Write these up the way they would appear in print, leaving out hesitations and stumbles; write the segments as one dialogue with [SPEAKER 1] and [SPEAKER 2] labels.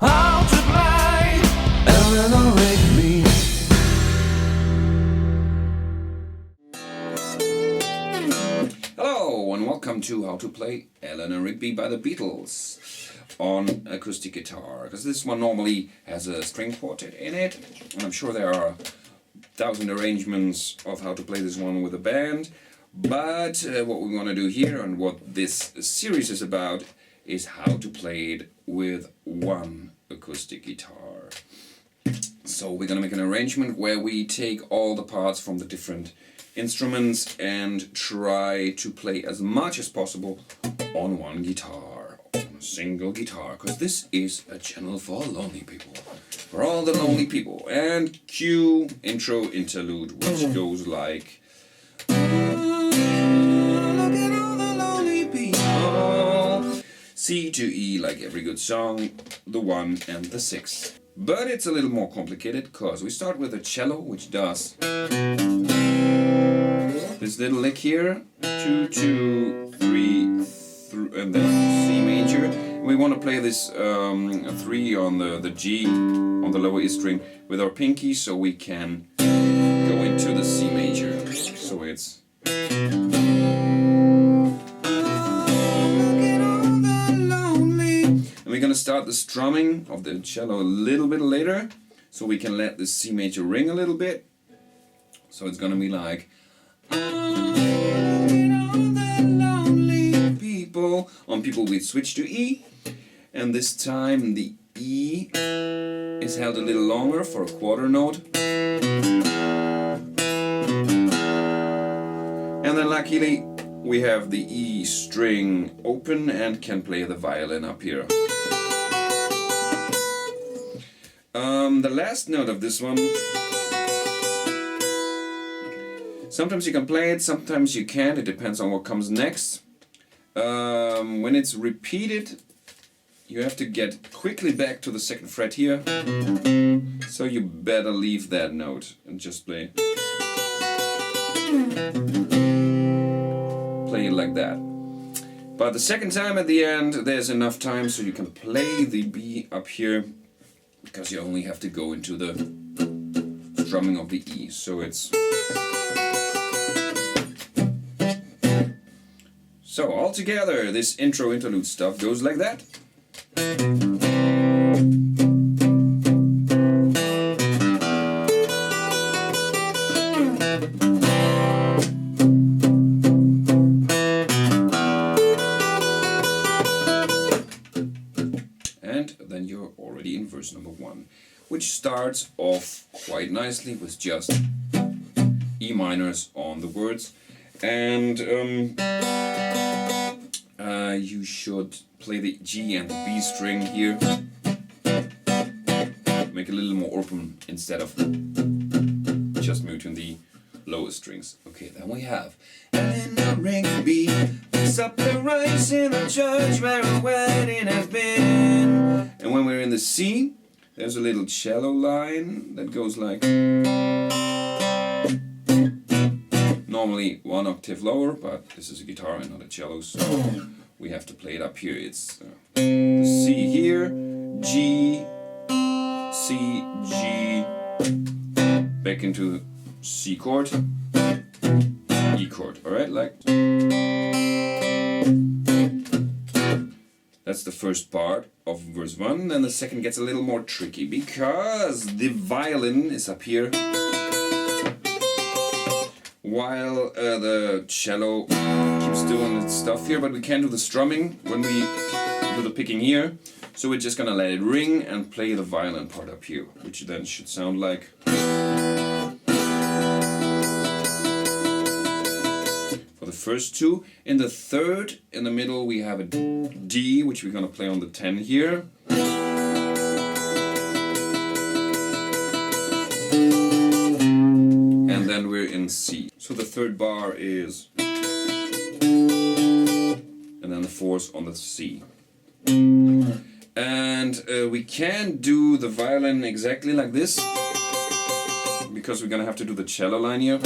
[SPEAKER 1] how to play Eleanor Rigby.
[SPEAKER 2] Hello and welcome to How to Play Eleanor Rigby by the Beatles on acoustic guitar, because this one normally has a string quartet in it, and I'm sure there are 1,000 arrangements of how to play this one with a band, but what we want to do here and what this series is about is how to play it with one acoustic guitar. So we're gonna make an arrangement where we take all the parts from the different instruments and try to play as much as possible on one guitar, on a single guitar, because this is a channel for lonely people, for all the lonely people. And cue intro interlude, which goes like, look at all the lonely people. C to E, like every good song, the 1 and the 6. But it's a little more complicated, because we start with a cello, which does this little lick here, 2, 2, 3, and then C major. We want to play this 3 on the G, on the lower E string, with our pinky, so we can go into the C major. So it's... And we're gonna start the strumming of the cello a little bit later, so we can let the C major ring a little bit. So it's gonna be like, people. On people we switch to E, and this time the E is held a little longer for a quarter note. And then luckily we have the E string open and can play the violin up here. The last note of this one, sometimes you can play it, sometimes you can't, it depends on what comes next. When it's repeated, you have to get quickly back to the 2nd fret here, so you better leave that note and just play it like that. But the second time at the end, there's enough time so you can play the B up here, because you only have to go into the strumming of the E. So it's... So all together, this intro interlude stuff goes like that. And then you're already in verse number 1, which starts off quite nicely with just E minors on the words. And you should play the G and the B string here. Make it a little more open instead of just muting the lower strings. Okay, then we have Eleanor Rigby picks up the rice in the church where a wedding has been. And when we're in the C, there's a little cello line that goes like... Normally 1 octave lower, but this is a guitar and not a cello, so we have to play it up here. It's the C here, G, C, G, back into C chord, E chord, alright, like... That's the first part of verse 1, then the second gets a little more tricky, because the violin is up here, while the cello keeps doing its stuff here, but we can't do the strumming when we do the picking here, so we're just gonna let it ring and play the violin part up here, which then should sound like... For the first 2. In the third, in the middle, we have a D, which we're gonna play on the 10 here. And then we're in C. So the third bar is... And then the 4th on the C. And we can't do the violin exactly like this, because we're gonna have to do the cello line here.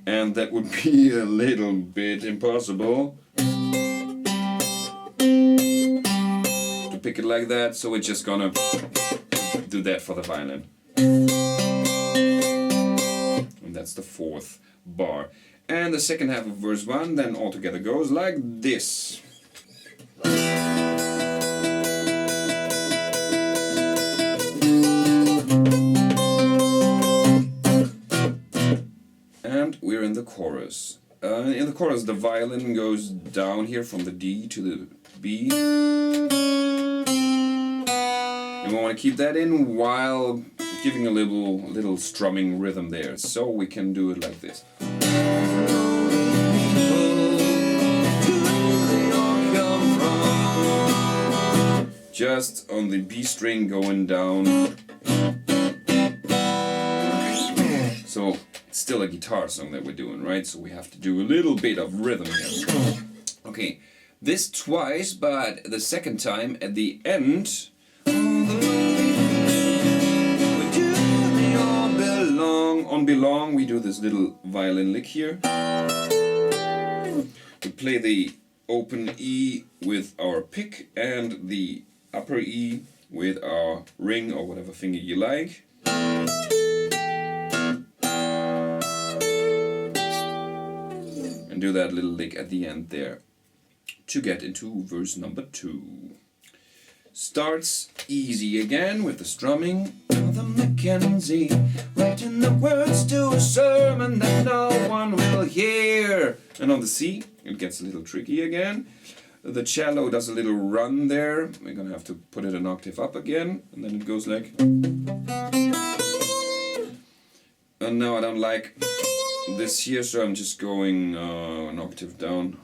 [SPEAKER 2] And that would be a little bit impossible. To pick it like that, so we're just gonna do that for the violin. And that's the fourth bar. And the second half of verse 1 then altogether goes like this. And we're in the chorus. In the chorus, the violin goes down here from the D to the B. And we want to keep that in while giving a little strumming rhythm there. So we can do it like this. Just on the B string going down. So it's still a guitar song that we're doing, right? So we have to do a little bit of rhythm here. Okay, this twice, but the second time at the end. On belong, we do this little violin lick here. We play the open E with our pick and the upper E with our ring or whatever finger you like. And do that little lick at the end there to get into verse number 2. Starts easy again with the strumming. The Mackenzie, writing the words to a sermon that no one will hear. And on the C, it gets a little tricky again. The cello does a little run there. We're gonna have to put it an octave up again, and then it goes like. And now I don't like this here, so I'm just going an octave down.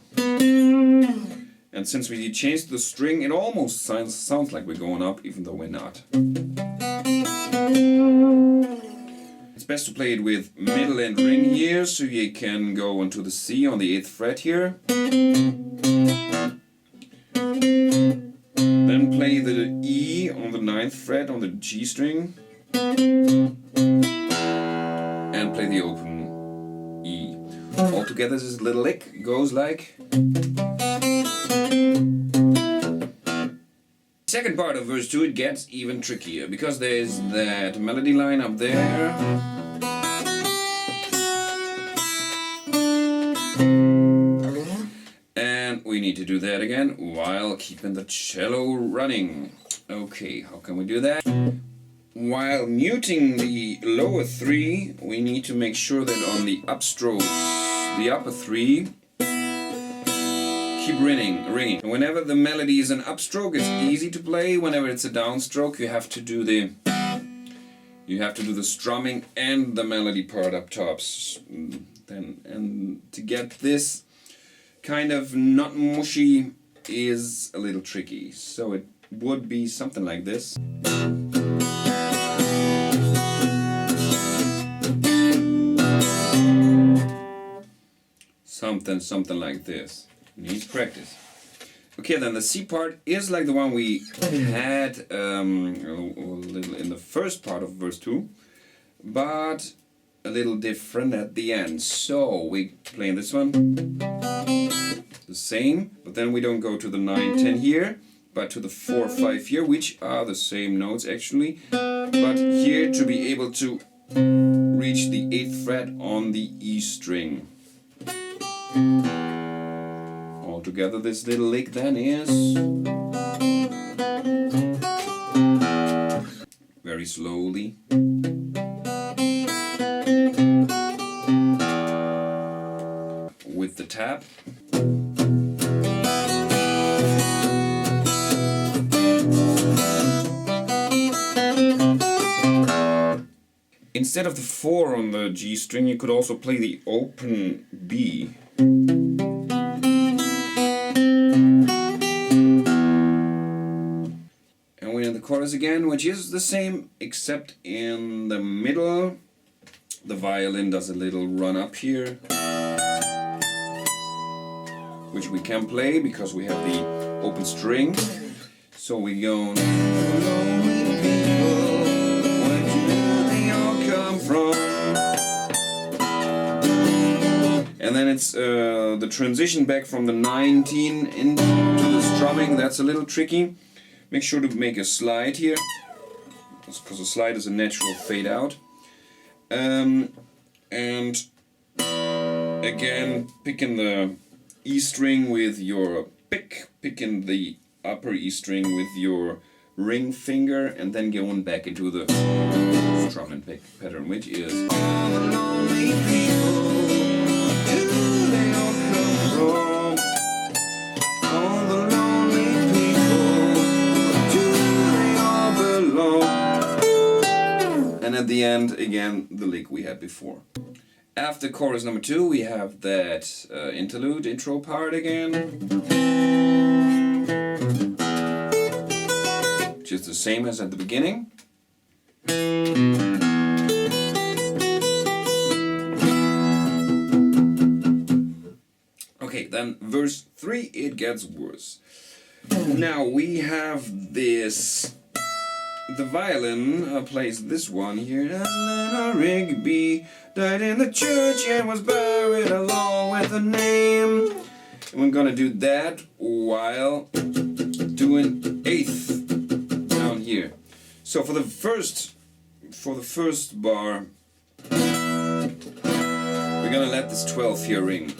[SPEAKER 2] And since we changed the string, it almost sounds like we're going up, even though we're not. It's best to play it with middle and ring here, so you can go onto the C on the 8th fret here. Then play the E on the 9th fret on the G string. And play the open E. Altogether, this little lick goes like. Second part of verse 2, it gets even trickier because there's that melody line up there. And we need to do that again while keeping the cello running. Okay, how can we do that? While muting the lower 3, we need to make sure that on the upstrokes, the upper 3 keep ringing. And whenever the melody is an upstroke, it's easy to play. Whenever it's a downstroke, you have to do the strumming and the melody part up tops. And to get this kind of not mushy is a little tricky. So it would be something like this. Something like this. Needs practice. Okay, then the C part is like the one we had a little in the first part of verse 2, but a little different at the end. So we play this one the same, but then we don't go to the 9, 10 here, but to the 4, 5 here, which are the same notes actually, but here to be able to reach the 8th fret on the E string. Altogether, this little lick then is very slowly. With the tap. Instead of the 4 on the G string, you could also play the open B. And we're in the chorus again, which is the same, except in the middle, the violin does a little run up here, which we can play because we have the open string. So we go. And then it's the transition back from the 19 into the strumming. That's a little tricky, Make sure to make a slide here, because a slide is a natural fade out. And again, picking the E string with your pick, picking the upper E string with your ring finger, and then going back into the strum and pick pattern, which is all the lonely people, do they all come from? All the lonely people, do they all belong? And at the end, again, the lick we had before. After chorus number 2, we have that interlude intro part again. Just the same as at the beginning. Okay, then verse 3, it gets worse. Now we have this. The violin plays this one here. Eleanor Rigby died in the church and was buried along with her name. And we're gonna do that while doing eighth down here. So for the first bar, we're gonna let this 12 here ring.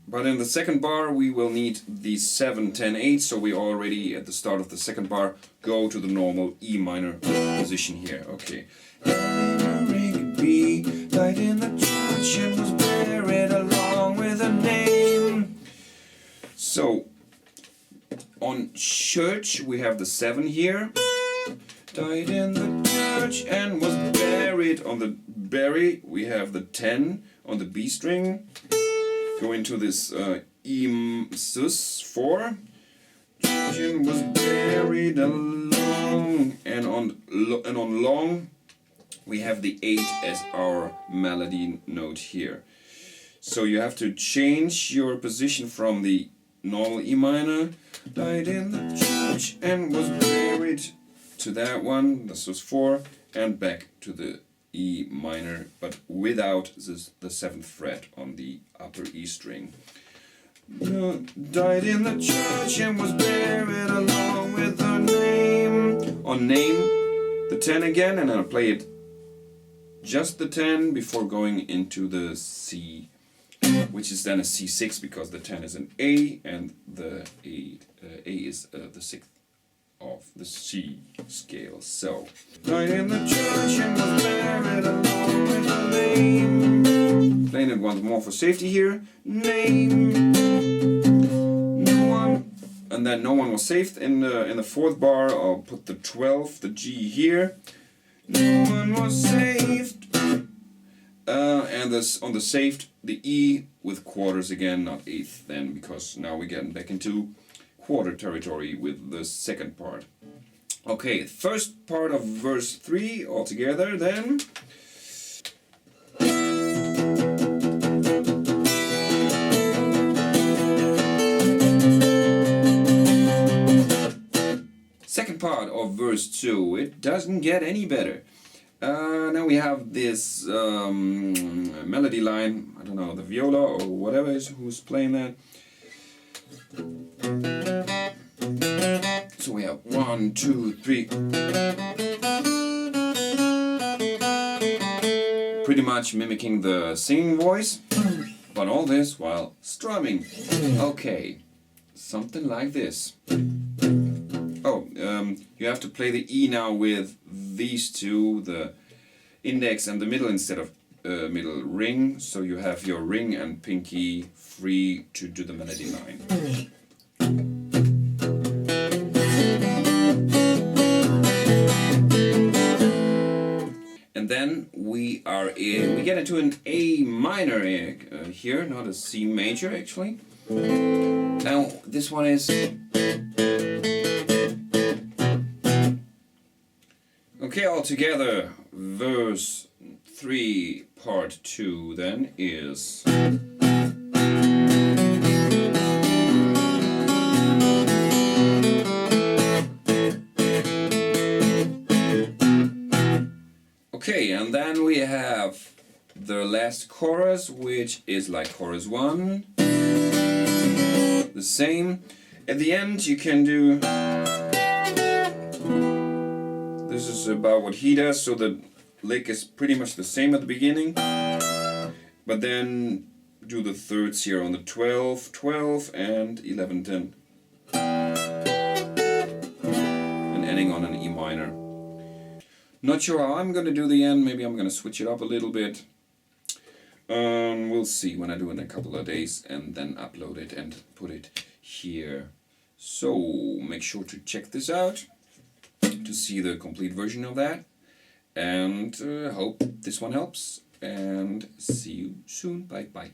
[SPEAKER 2] But in the second bar we will need the 7, 10, 8, so we already at the start of the second bar go to the normal E minor position here. Okay. Eleanor Rigby died in the church and was buried along with her name. So on church we have the 7 here. Died in the church and was buried. On the bury we have the 10 on the B string. Go into this E sus 4. Church was buried along, and on long we have the 8 as our melody note here. So you have to change your position from the normal E minor, died in the church and was buried, to that one, this was 4, and back to the E minor, but without the 7th fret on the upper E string. Died in the church and was buried along with her name. On name, the 10 again, and I'll play it just the 10 before going into the C, which is then a C6 because the 10 is an A and the A is the 6th of the C scale. So, died in the church and was buried along with her name. Playing it once more for safety here. Name. No one, and then no one was saved in the 4th bar. I'll put the 12, the G here. No one was saved. And this on the saved, the E with quarters again, not 8th then, because now we're getting back into quarter territory with the second part. Okay, first part of verse 3 altogether then. Second part of verse 2, it doesn't get any better. Now we have this melody line, I don't know, the viola or whatever is who's playing that. So we have 1, 2, 3. Pretty much mimicking the singing voice, but all this while strumming. Okay, something like this. Oh, you have to play the E now with these two, the index and the middle instead of middle ring, so you have your ring and pinky free to do the melody line. And then we get into an A minor here, not a C major actually. Now this one is. Okay, all together, verse 3, part 2 then is. Okay, and then we have the last chorus, which is like chorus 1, the same, At the end you can do, this is about what he does, so the lick is pretty much the same at the beginning, but then do the thirds here on the 12, 12 and 11, 10. And ending on an E minor. Not sure how I'm going to do the end, maybe I'm going to switch it up a little bit. We'll see when I do it in a couple of days and then upload it and put it here. So make sure to check this out to see the complete version of that, and hope this one helps, and see you soon. Bye bye.